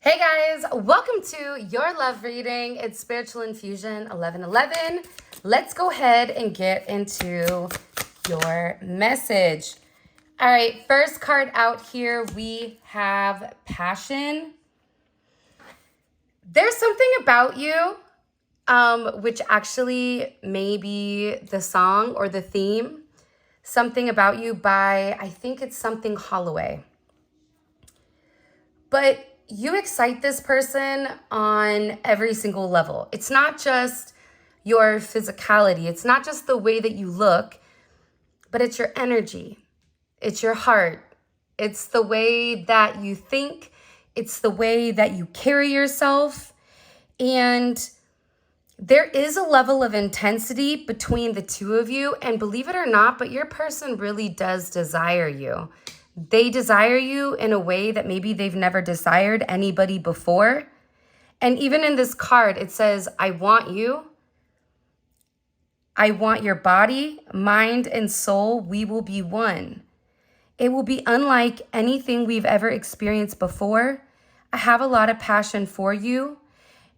Hey guys, welcome to your love reading. It's Spiritual Infusion 1111. Let's go ahead and get into your message. All right, first card out here, we have Passion. There's something about you, which actually may be the song or the theme. Something About You by, I think it's something Holloway. But you excite this person on every single level. It's not just your physicality. It's not just the way that you look, but it's your energy. It's your heart. It's the way that you think. It's the way that you carry yourself. And there is a level of intensity between the two of you. And believe it or not, but your person really does desire you. They desire you in a way that maybe they've never desired anybody before. And even in this card, it says, I want you. I want your body, mind, and soul. We will be one. It will be unlike anything we've ever experienced before. I have a lot of passion for you.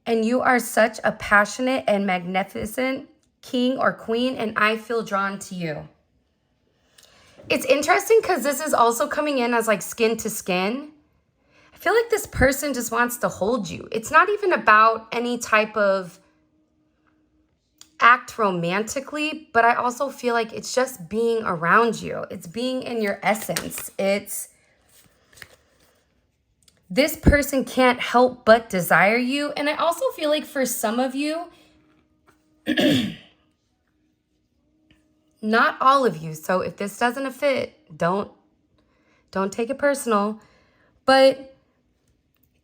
And you are such a passionate and magnificent king or queen, and I feel drawn to you. It's interesting because this is also coming in as like skin to skin. I feel like this person just wants to hold you. It's not even about any type of act romantically, but I also feel like it's just being around you. It's being in your essence. This person can't help but desire you. And I also feel like for some of you, not all of you. So if this doesn't fit, don't take it personal. But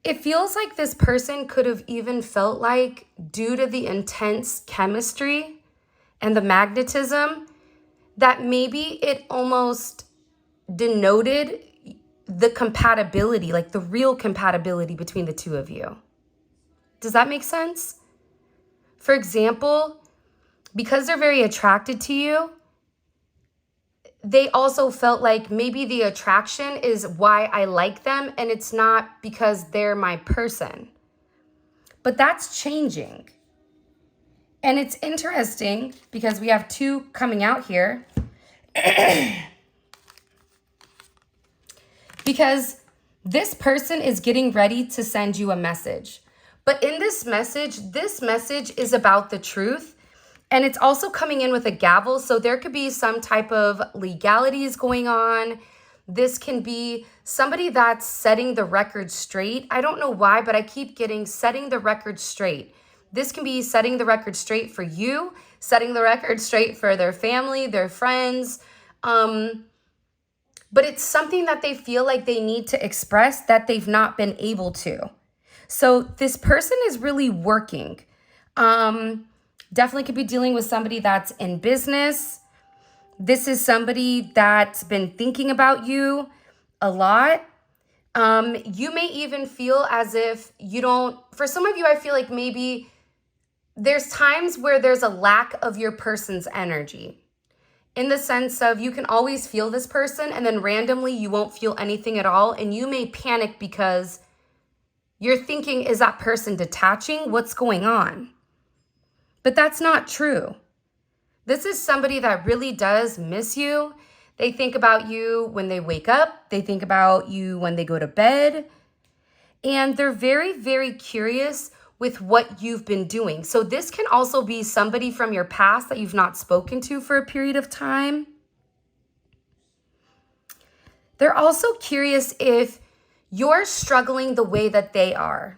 it feels like this person could have even felt like, due to the intense chemistry and the magnetism, that maybe it almost denoted the compatibility, like the real compatibility between the two of you. Does that make sense? For example, because they're very attracted to you, they also felt like maybe the attraction is why I like them, and it's not because they're my person. But that's changing. And it's interesting because we have two coming out here. Because this person is getting ready to send you a message. But in this message is about the truth. And it's also coming in with a gavel. So there could be some type of legalities going on. This can be somebody that's setting the record straight. I don't know why, but I keep getting setting the record straight. This can be setting the record straight for you, setting the record straight for their family, their friends. But it's something that they feel like they need to express that they've not been able to. So this person is really working. Definitely could be dealing with somebody that's in business. This is somebody that's been thinking about you a lot. You may even feel as if you don't, for some of you, I feel like maybe there's times where there's a lack of your person's energy. In the sense of you can always feel this person and then randomly you won't feel anything at all. And you may panic because you're thinking, is that person detaching? What's going on? But that's not true. This is somebody that really does miss you. They think about you when they wake up. They think about you when they go to bed. And they're very, very curious with what you've been doing. So this can also be somebody from your past that you've not spoken to for a period of time. They're also curious if you're struggling the way that they are.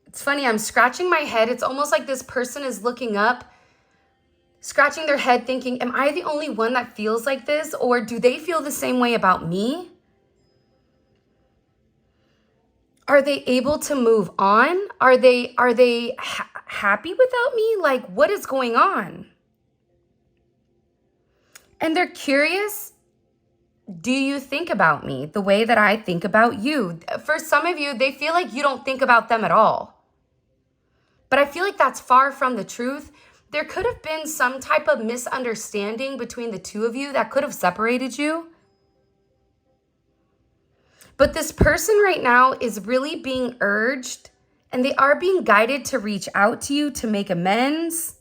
It's funny, I'm scratching my head. It's almost like this person is looking up, scratching their head thinking, am I the only one that feels like this? Or do they feel the same way about me? Are they able to move on? Are they happy without me? Like, what is going on? And they're curious. Do you think about me the way that I think about you? For some of you, they feel like you don't think about them at all. But I feel like that's far from the truth. There could have been some type of misunderstanding between the two of you that could have separated you. But this person right now is really being urged, and they are being guided to reach out to you to make amends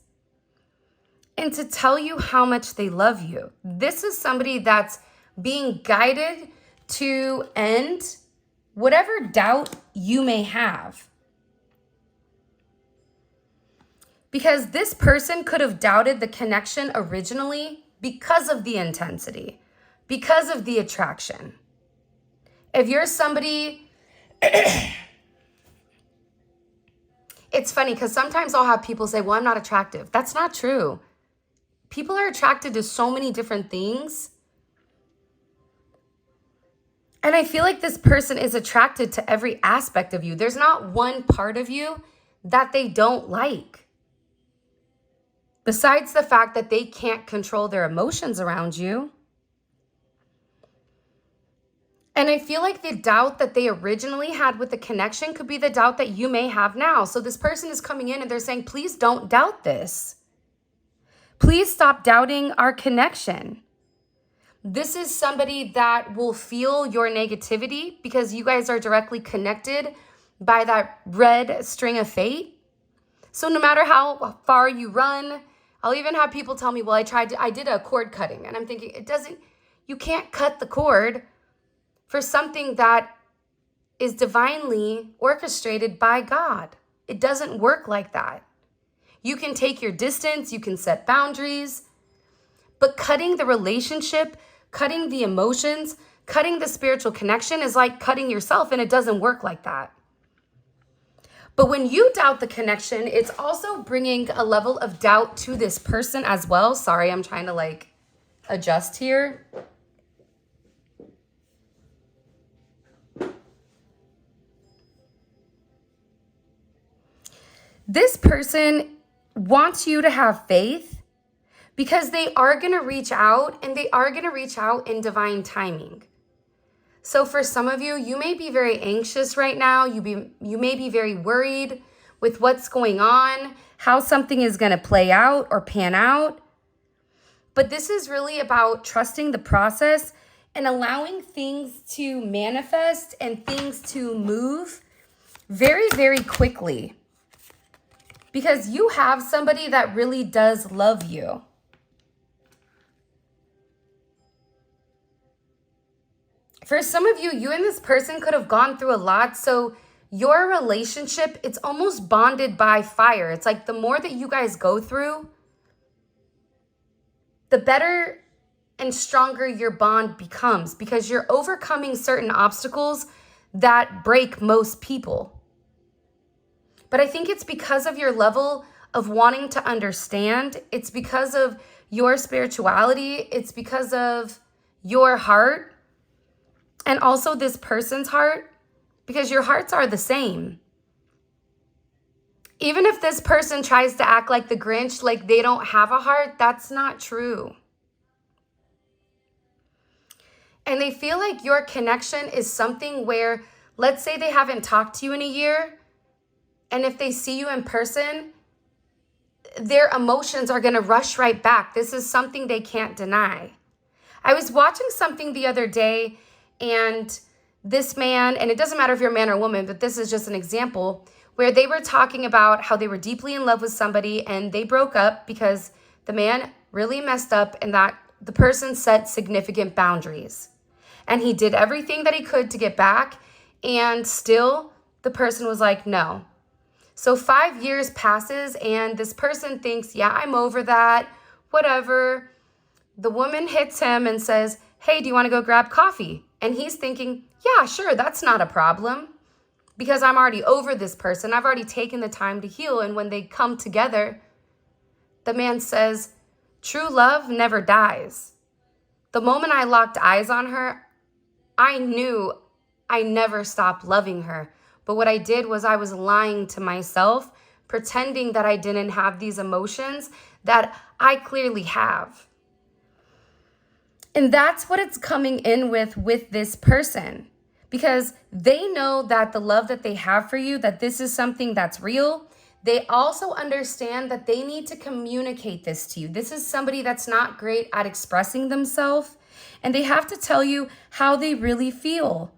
and to tell you how much they love you. This is somebody that's being guided to end whatever doubt you may have. Because this person could have doubted the connection originally because of the intensity, because of the attraction. If you're somebody, it's funny because sometimes I'll have people say, well, I'm not attractive. That's not true. People are attracted to so many different things. And I feel like this person is attracted to every aspect of you. There's not one part of you that they don't like. Besides the fact that they can't control their emotions around you. And I feel like the doubt that they originally had with the connection could be the doubt that you may have now. So this person is coming in and they're saying, please don't doubt this. Please stop doubting our connection. This is somebody that will feel your negativity because you guys are directly connected by that red string of fate. So no matter how far you run, I'll even have people tell me, well, I did a cord cutting. And I'm thinking, you can't cut the cord for something that is divinely orchestrated by God. It doesn't work like that. You can take your distance, you can set boundaries, but cutting the relationship, cutting the emotions, cutting the spiritual connection is like cutting yourself, and it doesn't work like that. But when you doubt the connection, it's also bringing a level of doubt to this person as well. Sorry, I'm trying to adjust here. This person wants you to have faith because they are going to reach out, and they are going to reach out in divine timing. So for some of you, you may be very anxious right now. You may be very worried with what's going on, how something is going to play out or pan out. But this is really about trusting the process and allowing things to manifest and things to move very, very quickly. Because you have somebody that really does love you. For some of you, you and this person could have gone through a lot. So your relationship, it's almost bonded by fire. It's like the more that you guys go through, the better and stronger your bond becomes because you're overcoming certain obstacles that break most people. But I think it's because of your level of wanting to understand. It's because of your spirituality. It's because of your heart. And also this person's heart, because your hearts are the same. Even if this person tries to act like the Grinch, like they don't have a heart, that's not true. And they feel like your connection is something where, let's say they haven't talked to you in a year, and if they see you in person, their emotions are going to rush right back. This is something they can't deny. I was watching something the other day, and this man, and it doesn't matter if you're a man or a woman, but this is just an example, where they were talking about how they were deeply in love with somebody and they broke up because the man really messed up and that the person set significant boundaries. And he did everything that he could to get back, and still the person was like, no. So 5 years passes and this person thinks, yeah, I'm over that, whatever. The woman hits him and says, hey, do you want to go grab coffee? And he's thinking, yeah, sure, that's not a problem because I'm already over this person. I've already taken the time to heal. And when they come together, the man says, true love never dies. The moment I locked eyes on her, I knew I never stopped loving her. But what I did was I was lying to myself, pretending that I didn't have these emotions that I clearly have. And that's what it's coming in with this person, because they know that the love that they have for you, that this is something that's real. They also understand that they need to communicate this to you. This is somebody that's not great at expressing themselves, and they have to tell you how they really feel.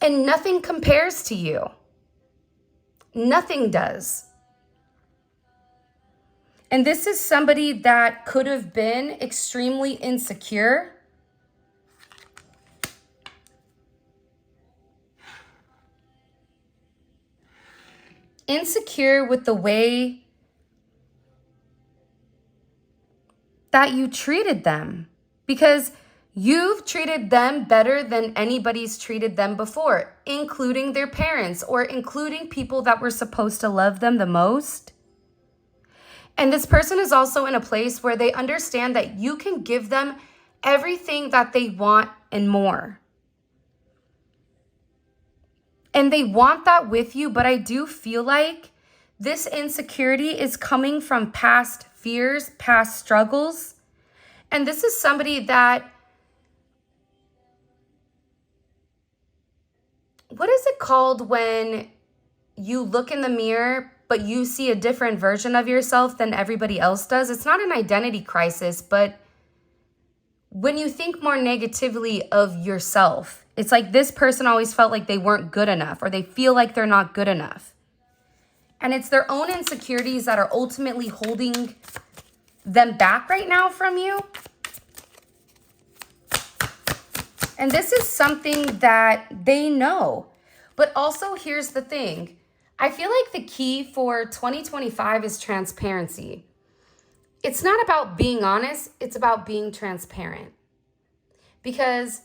And nothing compares to you. Nothing does. And this is somebody that could have been extremely insecure. Insecure with the way that you treated them, because you've treated them better than anybody's treated them before, including their parents or including people that were supposed to love them the most. And this person is also in a place where they understand that you can give them everything that they want and more. And they want that with you, but I do feel like this insecurity is coming from past fears, past struggles. And this is somebody that, what is it called when you look in the mirror, but you see a different version of yourself than everybody else does? It's not an identity crisis, but when you think more negatively of yourself, it's like this person always felt like they weren't good enough, or they feel like they're not good enough. And it's their own insecurities that are ultimately holding them back right now from you. And this is something that they know. But also, here's the thing. I feel like the key for 2025 is transparency. It's not about being honest, it's about being transparent. Because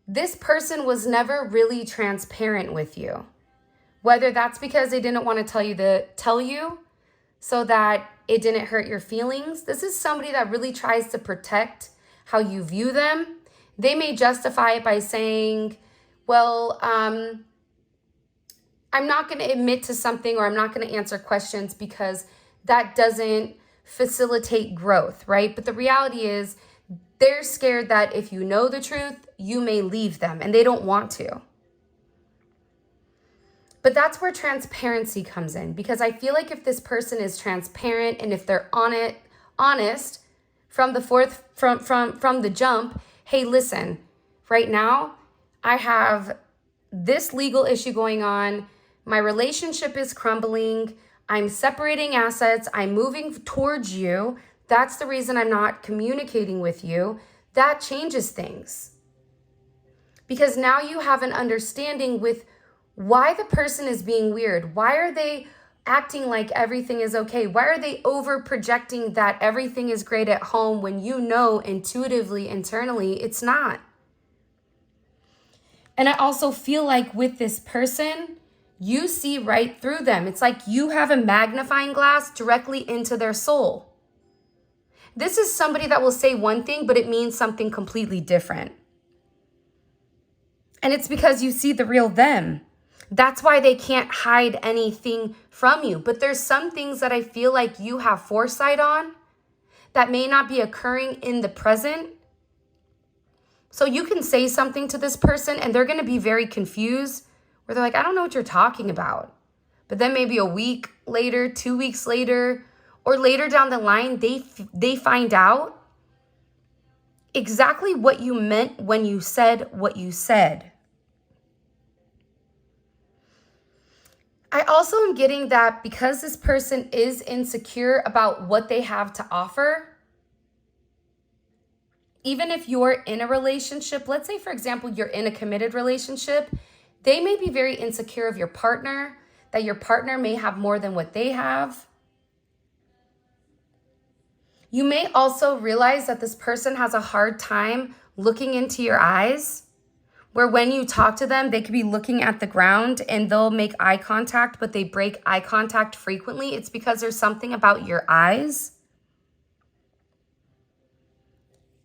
this person was never really transparent with you. Whether that's because they didn't want to tell you so that it didn't hurt your feelings. This is somebody that really tries to protect how you view them. They may justify it by saying, well, I'm not going to admit to something, or I'm not going to answer questions because that doesn't facilitate growth, right? But the reality is they're scared that if you know the truth, you may leave them, and they don't want to. But that's where transparency comes in, because I feel like if this person is transparent and if they're honest from the jump, hey, listen, right now I have this legal issue going on. My relationship is crumbling. I'm separating assets. I'm moving towards you. That's the reason I'm not communicating with you. That changes things. Because now you have an understanding with why the person is being weird. Why are they acting like everything is okay? Why are they over projecting that everything is great at home when you know intuitively, internally, it's not? And I also feel like with this person, you see right through them. It's like you have a magnifying glass directly into their soul. This is somebody that will say one thing, but it means something completely different. And it's because you see the real them. That's why they can't hide anything from you. But there's some things that I feel like you have foresight on that may not be occurring in the present. So you can say something to this person and they're going to be very confused, where they're like, I don't know what you're talking about. But then maybe a week later, 2 weeks later, or later down the line, they find out exactly what you meant when you said what you said. I also am getting that because this person is insecure about what they have to offer, even if you're in a relationship, let's say, for example, you're in a committed relationship, they may be very insecure of your partner, that your partner may have more than what they have. You may also realize that this person has a hard time looking into your eyes, where when you talk to them, they could be looking at the ground and they'll make eye contact, but they break eye contact frequently. It's because there's something about your eyes.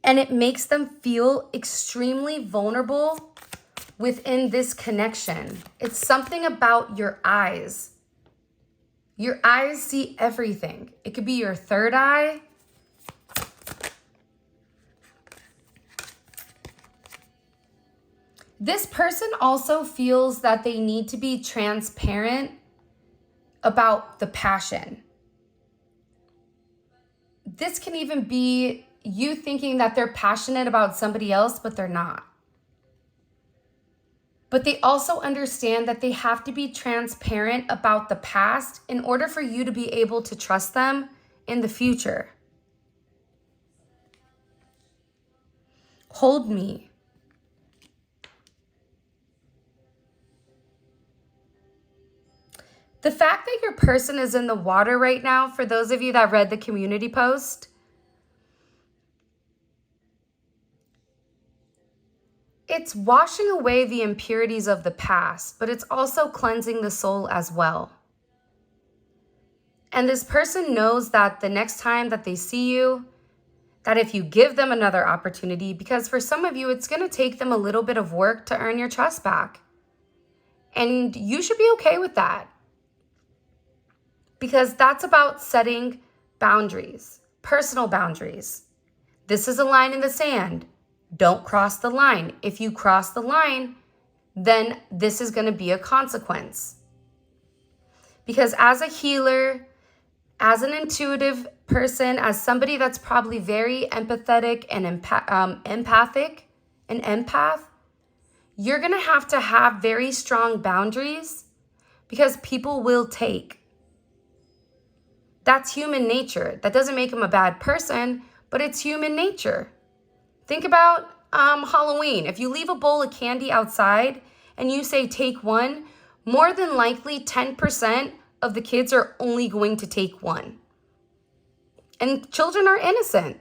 And it makes them feel extremely vulnerable within this connection. It's something about your eyes. Your eyes see everything. It could be your third eye. This person also feels that they need to be transparent about the passion. This can even be you thinking that they're passionate about somebody else, but they're not. But they also understand that they have to be transparent about the past in order for you to be able to trust them in the future. Hold me. The fact that your person is in the water right now, for those of you that read the community post, it's washing away the impurities of the past, but it's also cleansing the soul as well. And this person knows that the next time that they see you, that if you give them another opportunity, because for some of you, it's going to take them a little bit of work to earn your trust back. And you should be okay with that. Because that's about setting boundaries, personal boundaries. This is a line in the sand. Don't cross the line. If you cross the line, then this is going to be a consequence. Because as a healer, as an intuitive person, as somebody that's probably very empathetic and empathic, an empath, you're going to have very strong boundaries because people will take. That's human nature. That doesn't make them a bad person, but it's human nature. Think about Halloween. If you leave a bowl of candy outside and you say take one, more than likely 10% of the kids are only going to take one. And children are innocent.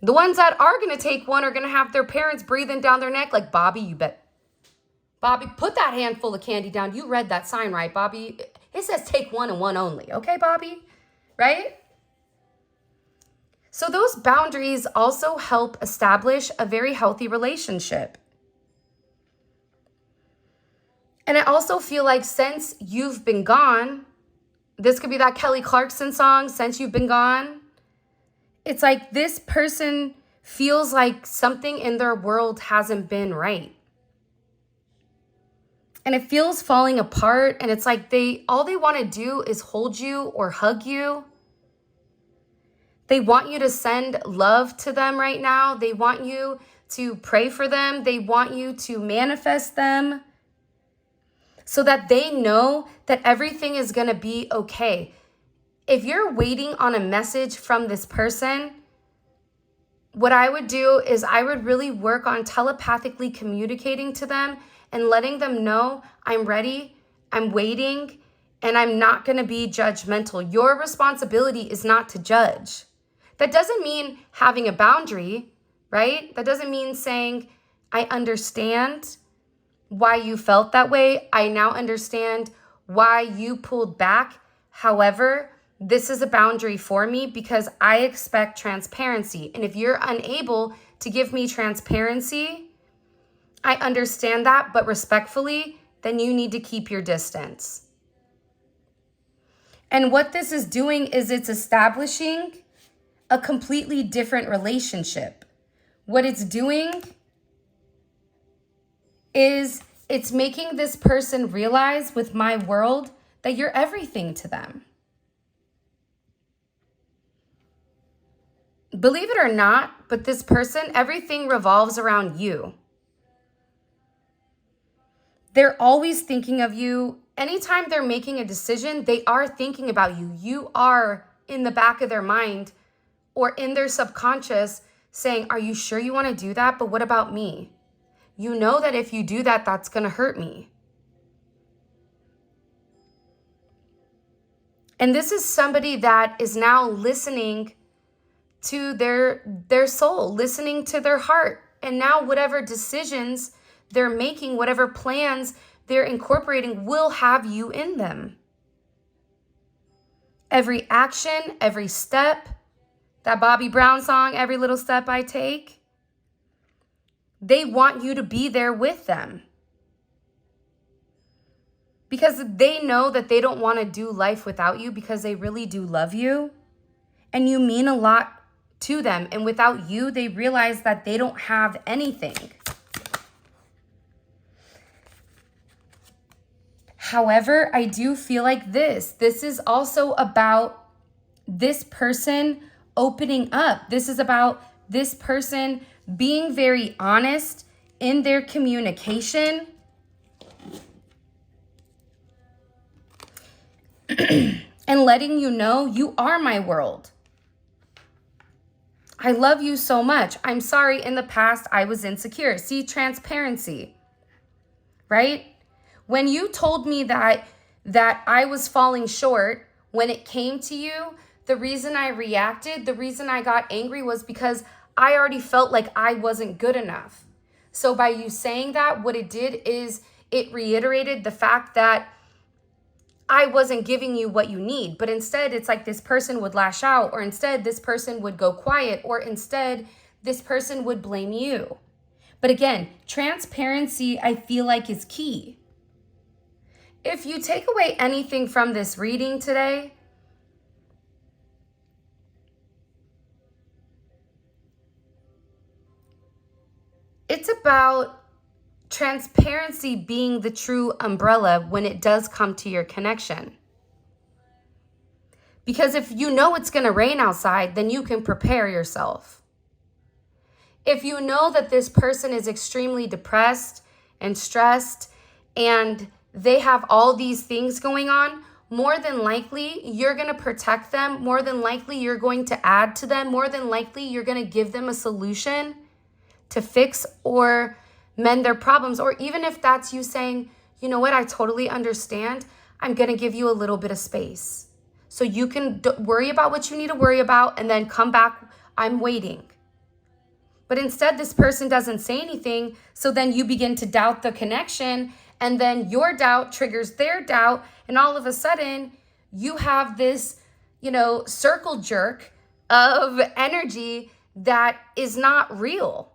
The ones that are going to take one are going to have their parents breathing down their neck like, Bobby, you bet. Bobby, put that handful of candy down. You read that sign, right, Bobby? It says take one and one only. Okay, Bobby? Right? So those boundaries also help establish a very healthy relationship. And I also feel like since you've been gone, this could be that Kelly Clarkson song, Since You've Been Gone. It's like this person feels like something in their world hasn't been right. And it feels falling apart. And it's like all they want to do is hold you or hug you. They want you to send love to them right now. They want you to pray for them. They want you to manifest them so that they know that everything is going to be okay. If you're waiting on a message from this person, what I would do is I would really work on telepathically communicating to them and letting them know I'm ready, I'm waiting, and I'm not going to be judgmental. Your responsibility is not to judge. That doesn't mean having a boundary, right? That doesn't mean saying, I understand why you felt that way. I now understand why you pulled back. However, this is a boundary for me because I expect transparency. And if you're unable to give me transparency, I understand that, but respectfully, then you need to keep your distance. And what this is doing is it's establishing a completely different relationship. What it's doing is it's making this person realize with my world that you're everything to them. Believe it or not, but this person, everything revolves around you. They're always thinking of you. Anytime they're making a decision, they are thinking about you. You are in the back of their mind or in their subconscious saying, are you sure you want to do that? But what about me? You know that if you do that, that's going to hurt me. And this is somebody that is now listening to their soul, listening to their heart. And now whatever decisions they're making, whatever plans they're incorporating will have you in them. Every action, every step, that Bobby Brown song, Every Little Step I Take, they want you to be there with them. Because they know that they don't want to do life without you because they really do love you. And you mean a lot to them. And without you, they realize that they don't have anything. However, I do feel like this is also about this person opening up. This is about this person being very honest in their communication. And letting you know you are my world. I love you so much. I'm sorry, in the past I was insecure. See, transparency, right? When you told me that I was falling short when it came to you, the reason I reacted, the reason I got angry was because I already felt like I wasn't good enough. So by you saying that, what it did is it reiterated the fact that I wasn't giving you what you need, but instead it's like this person would lash out, or instead this person would go quiet, or instead this person would blame you. But again, transparency, I feel like, is key. If you take away anything from this reading today, it's about transparency being the true umbrella when it does come to your connection. Because if you know it's going to rain outside, then you can prepare yourself. If you know that this person is extremely depressed and stressed and they have all these things going on, more than likely you're going to protect them. More than likely you're going to add to them. More than likely you're going to give them a solution to fix or mend their problems. Or even if that's you saying, you know what, I totally understand. I'm going to give you a little bit of space so you can worry about what you need to worry about and then come back. I'm waiting. But instead, this person doesn't say anything. So then you begin to doubt the connection, and then your doubt triggers their doubt. And all of a sudden you have this, circle jerk of energy that is not real.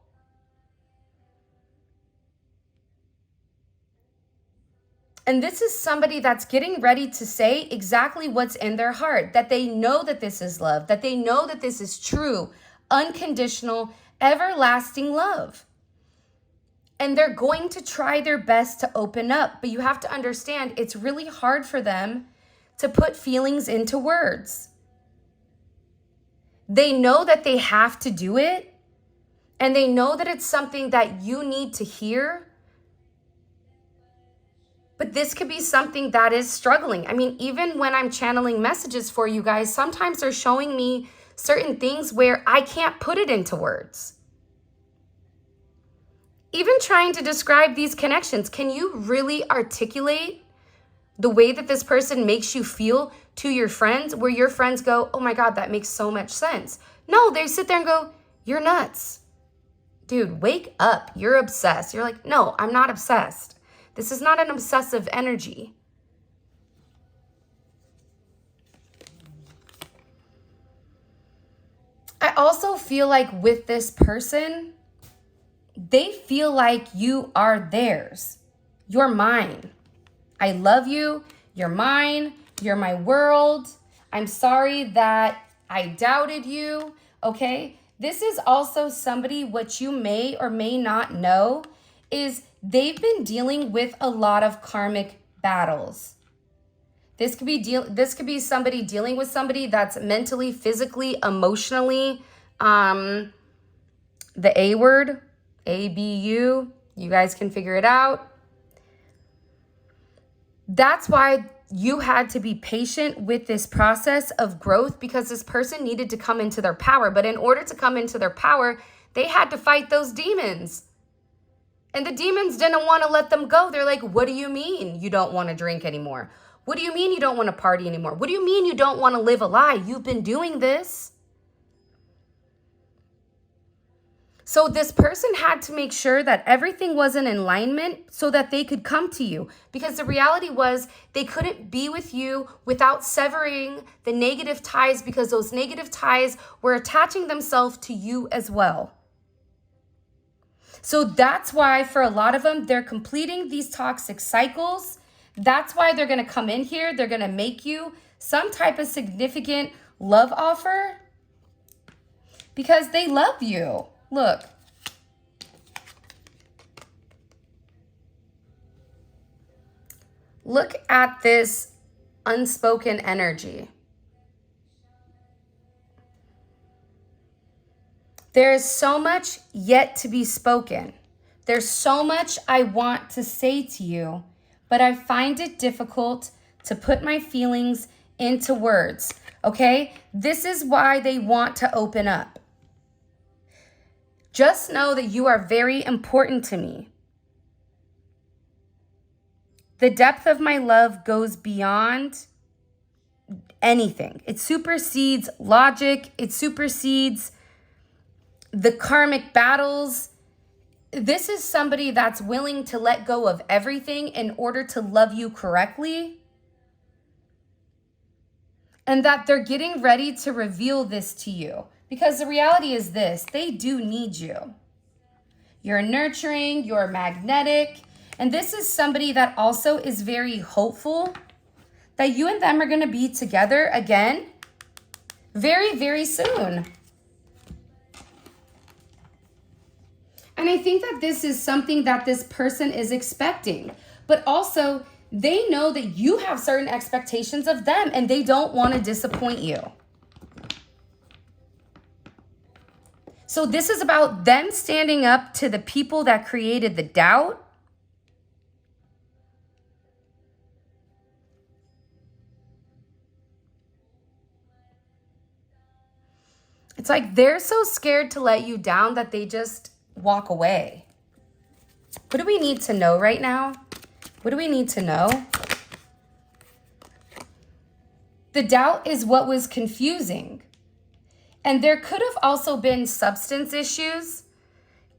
And this is somebody that's getting ready to say exactly what's in their heart, that they know that this is love, that they know that this is true, unconditional, everlasting love. And they're going to try their best to open up, but you have to understand it's really hard for them to put feelings into words. They know that they have to do it, and they know that it's something that you need to hear. But this could be something that is struggling. I mean, even when I'm channeling messages for you guys, sometimes they're showing me certain things where I can't put it into words. Even trying to describe these connections, can you really articulate the way that this person makes you feel to your friends, where your friends go, oh my God, that makes so much sense? No, they sit there and go, you're nuts. Dude, wake up. You're obsessed. You're like, no, I'm not obsessed. This is not an obsessive energy. I also feel like with this person, they feel like you are theirs. You're mine. I love you. You're mine. You're my world. I'm sorry that I doubted you. Okay? This is also somebody, what you may or may not know is they've been dealing with a lot of karmic battles. This could be somebody dealing with somebody that's mentally, physically, emotionally, the A word, ABU, you guys can figure it out. That's why you had to be patient with this process of growth, because this person needed to come into their power. But in order to come into their power, they had to fight those demons. And the demons didn't want to let them go. They're like, what do you mean you don't want to drink anymore? What do you mean you don't want to party anymore? What do you mean you don't want to live a lie? You've been doing this. So this person had to make sure that everything was in alignment so that they could come to you. Because the reality was they couldn't be with you without severing the negative ties, because those negative ties were attaching themselves to you as well. So that's why for a lot of them, they're completing these toxic cycles. That's why they're going to come in here. They're going to make you some type of significant love offer because they love you. Look. Look at this unspoken energy. There is so much yet to be spoken. There's so much I want to say to you, but I find it difficult to put my feelings into words, okay? This is why they want to open up. Just know that you are very important to me. The depth of my love goes beyond anything. It supersedes logic. It supersedes the karmic battles. This is somebody that's willing to let go of everything in order to love you correctly. And that they're getting ready to reveal this to you. Because the reality is this, they do need you. You're nurturing, you're magnetic. And this is somebody that also is very hopeful that you and them are going to be together again very, very soon. And I think that this is something that this person is expecting. But also, they know that you have certain expectations of them and they don't want to disappoint you. So this is about them standing up to the people that created the doubt. It's like they're so scared to let you down that they just walk away. What do we need to know right now? What do we need to know? The doubt is what was confusing. And there could have also been substance issues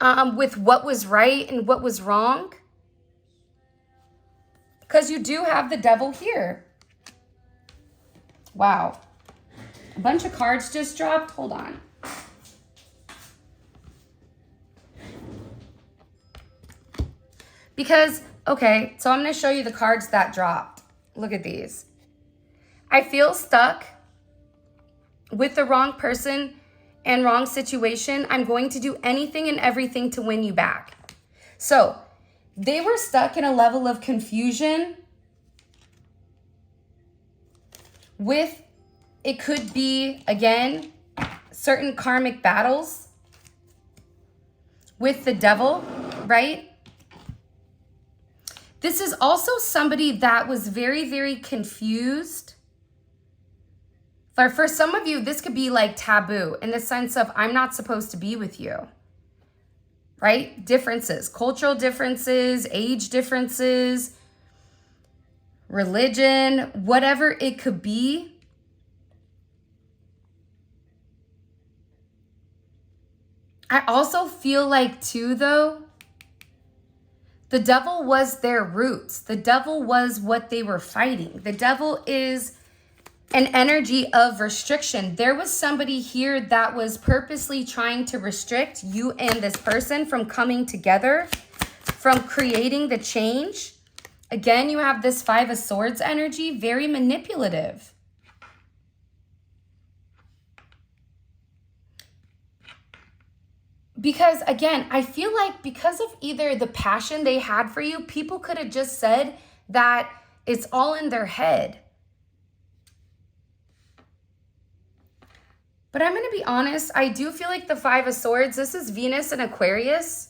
with what was right and what was wrong. Because you do have the devil here. Wow. A bunch of cards just dropped. Hold on. Because, okay, so I'm going to show you the cards that dropped. Look at these. I feel stuck with the wrong person and wrong situation. I'm going to do anything and everything to win you back. So they were stuck in a level of confusion with, it could be, again, certain karmic battles with the devil, right? This is also somebody that was very, very confused. For some of you, this could be like taboo in the sense of I'm not supposed to be with you, right? Differences, cultural differences, age differences, religion, whatever it could be. I also feel like too, though, the devil was their roots. The devil was what they were fighting. The devil is an energy of restriction. There was somebody here that was purposely trying to restrict you and this person from coming together, from creating the change. Again, you have this Five of Swords energy, very manipulative. Because again, I feel like because of either the passion they had for you, people could have just said that it's all in their head. But I'm going to be honest, I do feel like the Five of Swords, this is Venus and Aquarius.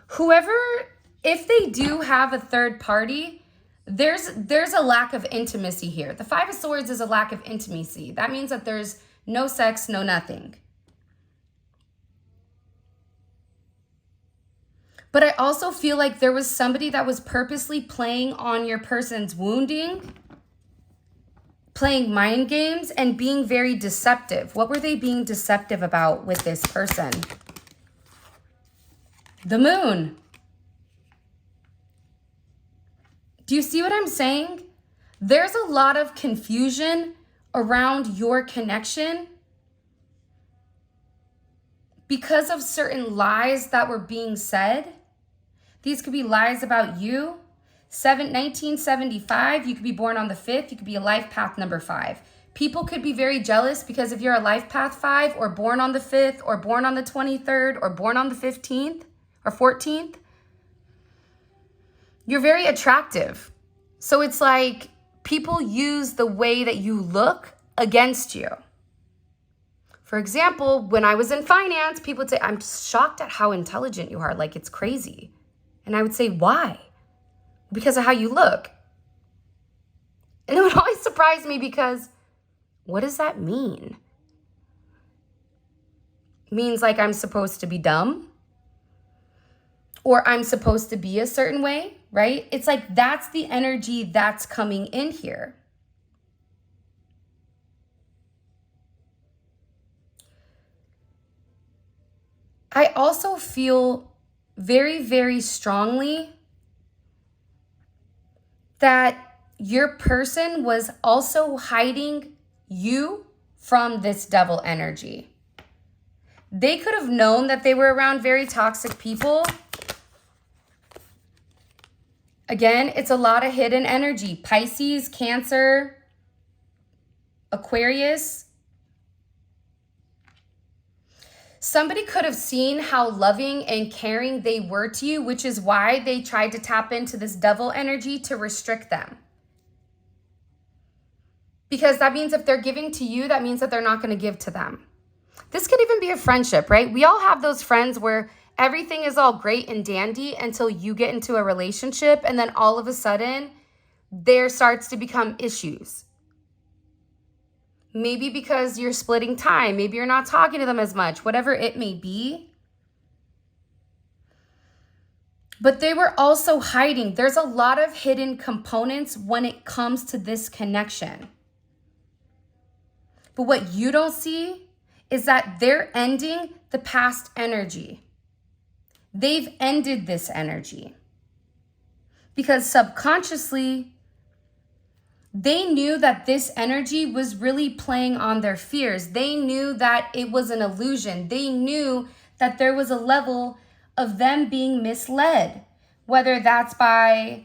Whoever, if they do have a third party, there's a lack of intimacy here. The Five of Swords is a lack of intimacy. That means that there's no sex, no nothing. But I also feel like there was somebody that was purposely playing on your person's wounding, playing mind games, and being very deceptive. What were they being deceptive about with this person? The Moon. Do you see what I'm saying? There's a lot of confusion around your connection because of certain lies that were being said. These could be lies about you. 1975, you could be born on the 5th. You could be a life path number 5. People could be very jealous because if you're a life path 5 or born on the 5th or born on the 23rd or born on the 15th or 14th, you're very attractive. So it's like people use the way that you look against you. For example, when I was in finance, people would say, I'm shocked at how intelligent you are. Like, it's crazy. And I would say, why? Because of how you look. And it would always surprise me because what does that mean? It means like I'm supposed to be dumb or I'm supposed to be a certain way, right? It's like that's the energy that's coming in here. I also feel very, very strongly that your person was also hiding you from this devil energy. They could have known that they were around very toxic people. Again, it's a lot of hidden energy. Pisces, Cancer, Aquarius. Somebody could have seen how loving and caring they were to you, which is why they tried to tap into this devil energy to restrict them. Because that means if they're giving to you, that means that they're not going to give to them. This could even be a friendship, right? We all have those friends where everything is all great and dandy until you get into a relationship, and then all of a sudden, there starts to become issues. Maybe because you're splitting time. Maybe you're not talking to them as much, whatever it may be. But they were also hiding. There's a lot of hidden components when it comes to this connection. But what you don't see is that they're ending the past energy. They've ended this energy. Because subconsciously, they knew that this energy was really playing on their fears. They knew that it was an illusion. They knew that there was a level of them being misled, whether that's by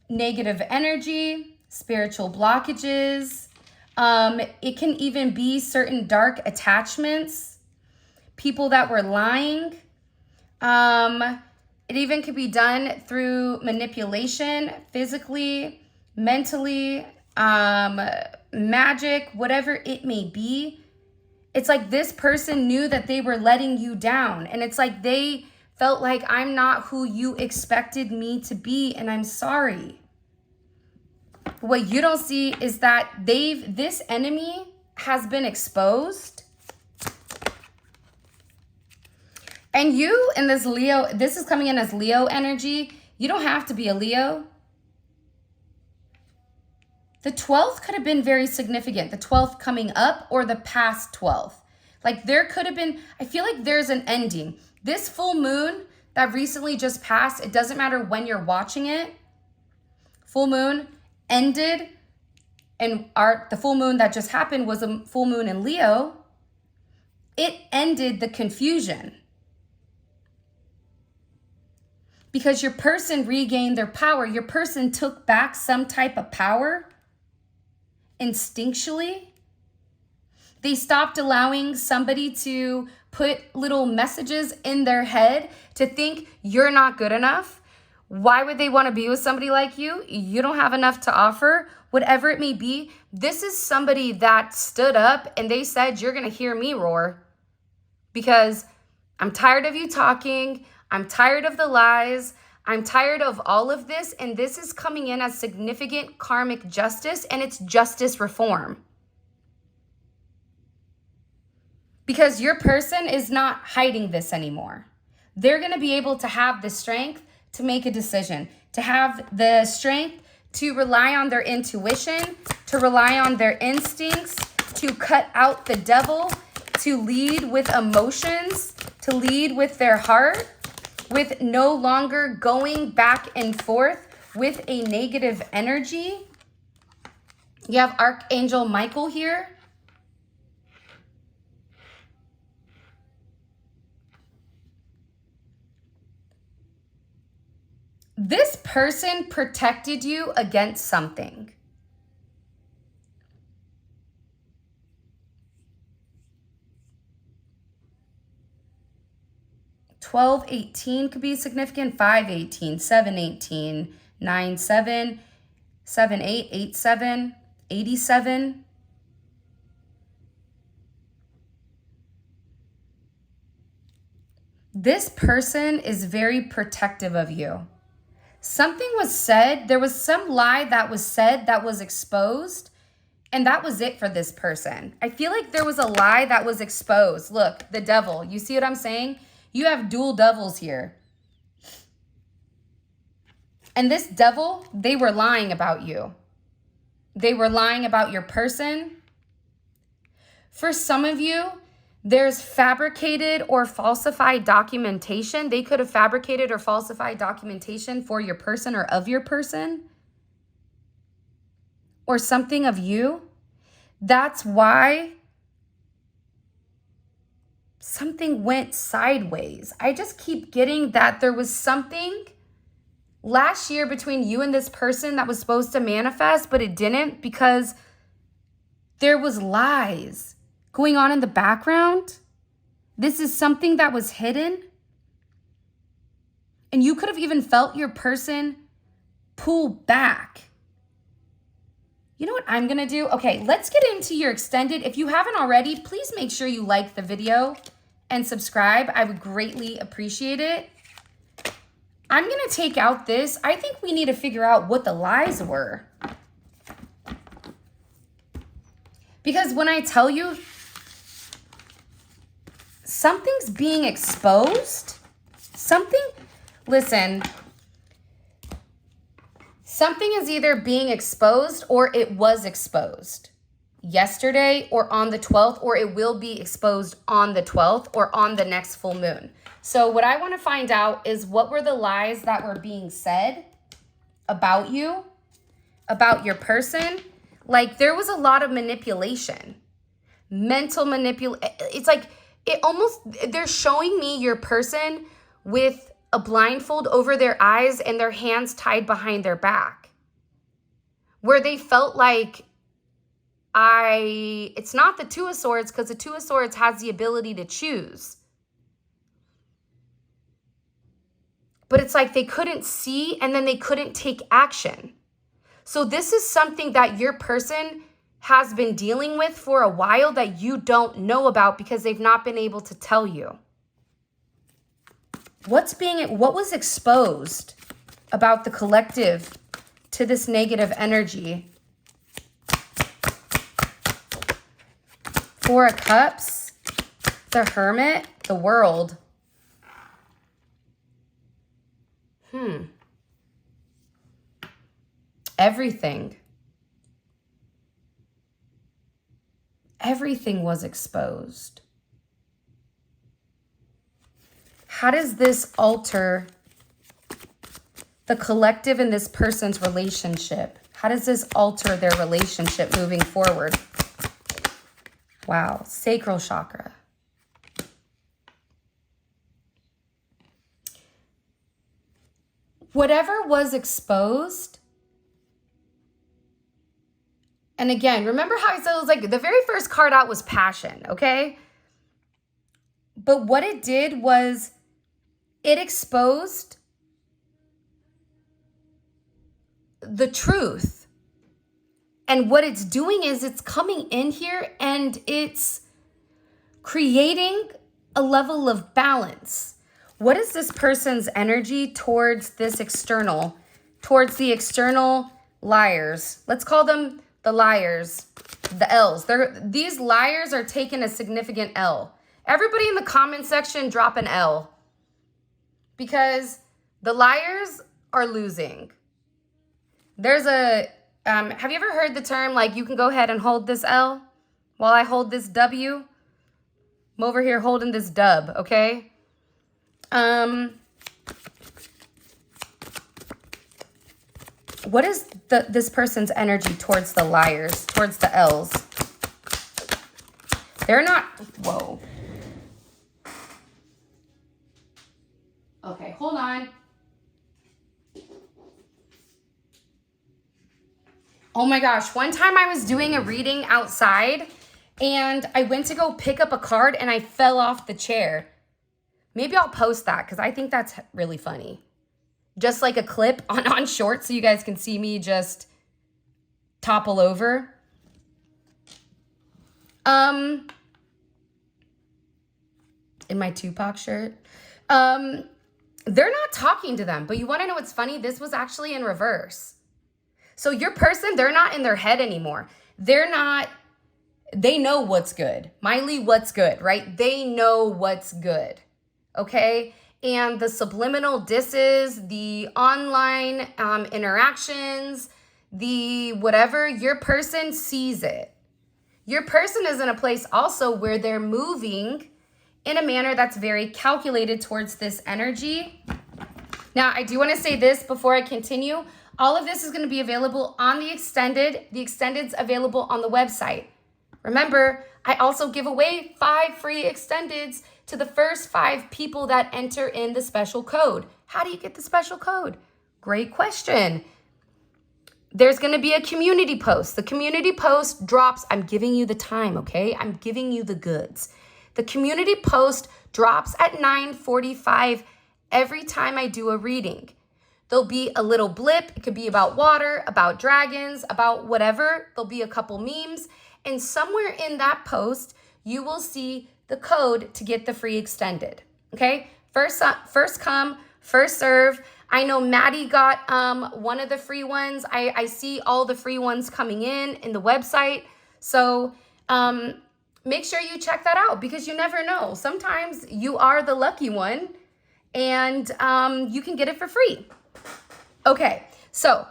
negative energy, spiritual blockages. It can even be certain dark attachments, people that were lying. It even could be done through manipulation, physically, mentally, magic, whatever it may be. It's like this person knew that they were letting you down. And it's like they felt like, I'm not who you expected me to be, and I'm sorry. What you don't see is that this enemy has been exposed. And you in this Leo, this is coming in as Leo energy. You don't have to be a Leo. The 12th could have been very significant. The 12th coming up or the past 12th. Like there could have been, I feel like there's an ending. This full moon that recently just passed, it doesn't matter when you're watching it. Full moon ended, and the full moon that just happened was a full moon in Leo. It ended the confusion. Because your person regained their power. Your person took back some type of power instinctually. They stopped allowing somebody to put little messages in their head to think you're not good enough. Why would they want to be with somebody like you? You don't have enough to offer, whatever it may be. This is somebody that stood up and they said, you're going to hear me roar because I'm tired of you talking. I'm tired of the lies. I'm tired of all of this. And this is coming in as significant karmic justice, and it's justice reform. Because your person is not hiding this anymore. They're going to be able to have the strength to make a decision, to have the strength to rely on their intuition, to rely on their instincts, to cut out the devil, to lead with emotions, to lead with their heart, with no longer going back and forth with a negative energy. You have Archangel Michael here. This person protected you against something. $12.18 could be significant. 5.18, 7.18, 9.7, 7.8, 8.7, 87. This person is very protective of you. Something was said, there was some lie that was said that was exposed, and that was it for this person. I feel like there was a lie that was exposed. Look, the devil. You see what I'm saying? You have dual devils here. And this devil, they were lying about you. They were lying about your person. For some of you, there's fabricated or falsified documentation. They could have fabricated or falsified documentation for your person or of your person or something of you. That's why something went sideways. I just keep getting that there was something last year between you and this person that was supposed to manifest, but it didn't because there was lies going on in the background. This is something that was hidden. And you could have even felt your person pull back. You know what I'm going to do? Okay, let's get into your extended. If you haven't already, please make sure you like the video and subscribe. I would greatly appreciate it. I'm going to take out this. I think we need to figure out what the lies were. Because when I tell you something's being exposed, listen, something is either being exposed or it was exposed yesterday or on the 12th, or it will be exposed on the 12th or on the next full moon. So what I want to find out is what were the lies that were being said about you, about your person. Like there was a lot of manipulation, mental manipulation. It's like they're showing me your person with a blindfold over their eyes and their hands tied behind their back, where they felt like it's not the Two of Swords, because the Two of Swords has the ability to choose. But it's like they couldn't see and then they couldn't take action. So this is something that your person has been dealing with for a while that you don't know about because they've not been able to tell you. What was exposed about the collective to this negative energy? Four of Cups, the Hermit, the World. Everything was exposed. How does this alter the collective in this person's relationship? How does this alter their relationship moving forward? Wow, sacral chakra. Whatever was exposed, and again, remember how I said it was like the very first card out was passion, okay? But what it did was it exposed the truth. And what it's doing is it's coming in here and it's creating a level of balance. What is this person's energy towards this external, towards the external liars? Let's call them the liars, the L's. These liars are taking a significant L. Everybody in the comment section drop an L because the liars are losing. There's have you ever heard the term like you can go ahead and hold this L while I hold this W? I'm over here holding this dub, okay? What is this person's energy towards the liars, towards the L's? They're not, whoa. Okay, hold on. Oh my gosh, one time I was doing a reading outside and I went to go pick up a card and I fell off the chair. Maybe I'll post that because I think that's really funny. Just like a clip on short so you guys can see me just topple over. In my Tupac shirt. They're not talking to them. But you want to know what's funny? This was actually in reverse. So your person, they're not in their head anymore. They know what's good. Miley, what's good, right? They know what's good, okay? And the subliminal disses, the online interactions, the whatever, your person sees it. Your person is in a place also where they're moving in a manner that's very calculated towards this energy. Now, I do want to say this before I continue. All of this is going to be available on the extended. The extended's available on the website. Remember, I also give away 5 free extendeds to the first 5 people that enter in the special code. How do you get the special code? Great question. There's going to be a community post. The community post drops. I'm giving you the time, okay? I'm giving you the goods. The community post drops at 9:45 every time I do a reading. There'll be a little blip. It could be about water, about dragons, about whatever. There'll be a couple memes. And somewhere in that post, you will see the code to get the free extended. Okay? First come, first serve. I know Maddie got one of the free ones. I see all the free ones coming in the website. So make sure you check that out because you never know. Sometimes you are the lucky one and you can get it for free. Okay, so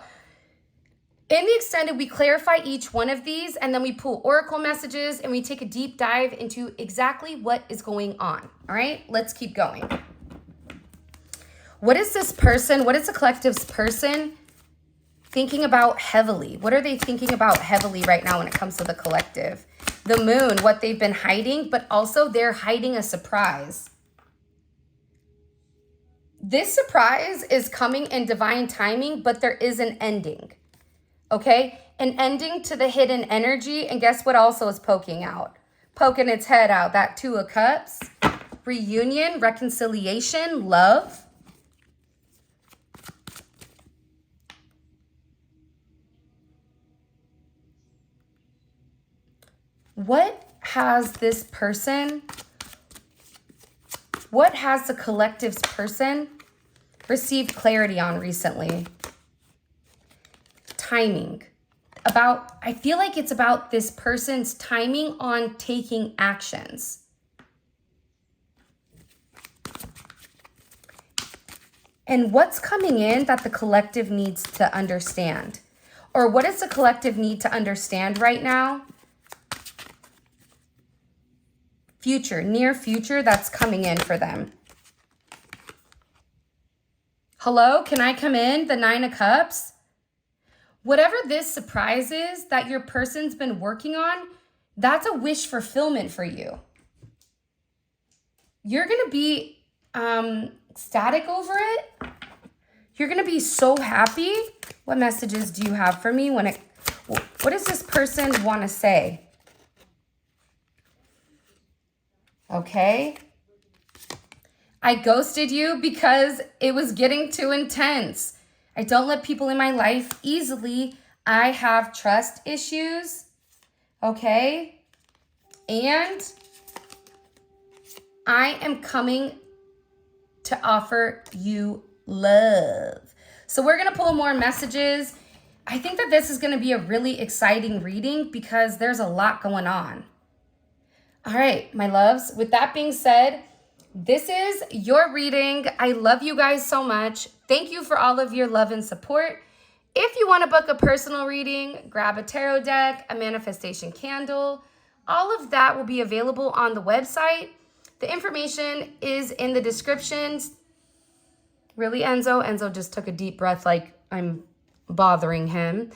in the extended, we clarify each one of these and then we pull oracle messages and we take a deep dive into exactly what is going on. All right, let's keep going. What is this person? What is the collective's person thinking about heavily? What are they thinking about heavily right now when it comes to the collective? The moon, what they've been hiding, but also they're hiding a surprise. This surprise is coming in divine timing, but there is an ending, okay? An ending to the hidden energy, and guess what also is poking out? Poking its head out, that 2 of Cups. Reunion, reconciliation, love. What has this person, what has the collective's person received clarity on recently? Timing. I feel like it's about this person's timing on taking actions. And what's coming in that the collective needs to understand? Or what does the collective need to understand right now? Future, near future that's coming in for them. Hello, can I come in? The 9 of Cups. Whatever this surprise is that your person's been working on, that's a wish fulfillment for you. You're going to be ecstatic over it. You're going to be so happy. What messages do you have for me? What does this person want to say? Okay. I ghosted you because it was getting too intense. I don't let people in my life easily. I have trust issues. Okay. And I am coming to offer you love. So we're going to pull more messages. I think that this is going to be a really exciting reading because there's a lot going on. All right, my loves, with that being said, this is your reading. I love you guys so much. Thank you for all of your love and support. If you want to book a personal reading, grab a tarot deck, a manifestation candle. All of that will be available on the website. The information is in the descriptions. Really, Enzo? Enzo just took a deep breath like I'm bothering him.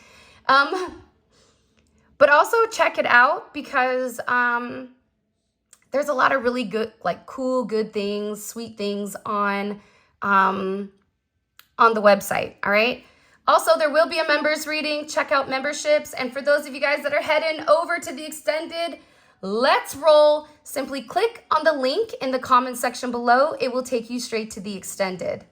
But also check it out because there's a lot of really good, like cool, good things, sweet things on the website, all right? Also, there will be a members reading. Check out memberships. And for those of you guys that are heading over to the extended, let's roll. Simply click on the link in the comment section below. It will take you straight to the extended.